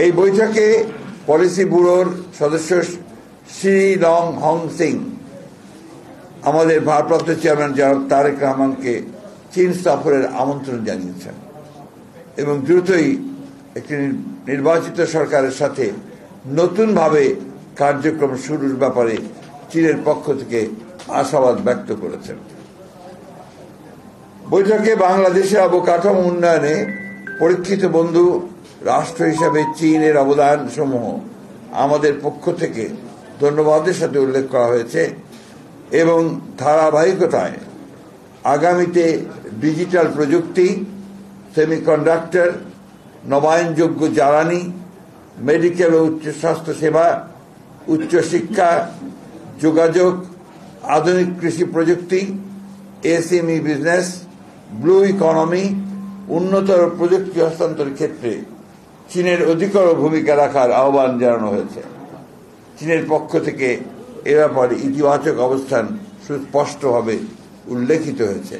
এই বৈঠকে পলিসি ব্যুরোর সদস্য শ্রী লং হং সিং আমাদের ভারপ্রাপ্ত চেয়ারম্যান জনাব তারেক রহমানকে চীন সফরের আমন্ত্রণ জানিয়েছেন এবং দ্রুতই একটি নির্বাচিত সরকারের সাথে নতুনভাবে কার্যক্রম শুরুর ব্যাপারে চীনের পক্ষ থেকে আশাবাদ ব্যক্ত করেছেন। বৈঠকে বাংলাদেশের অবকাঠামো উন্নয়নে পরীক্ষিত বন্ধু রাষ্ট্র হিসাবে চীনের অবদান সমূহ আমাদের পক্ষ থেকে ধন্যবাদের সাথে উল্লেখ করা হয়েছে এবং ধারাবাহিকতায় আগামীতে ডিজিটাল প্রযুক্তি, সেমিকন্ডাক্টর, নবায়নযোগ্য জ্বালানি, মেডিকেল ও উচ্চ স্বাস্থ্য সেবা, উচ্চশিক্ষা, যোগাযোগ, আধুনিক কৃষি প্রযুক্তি, এসএমই বিজনেস, ব্লু ইকোনমি, উন্নতর প্রযুক্তি হস্তান্তরের ক্ষেত্রে চীনের অধিকতর ভূমিকা রাখার আহ্বান জানানো হয়েছে। চীনের পক্ষ থেকে এ ব্যাপারে ইতিবাচক অবস্থান সুস্পষ্টভাবে উল্লেখিত হয়েছে।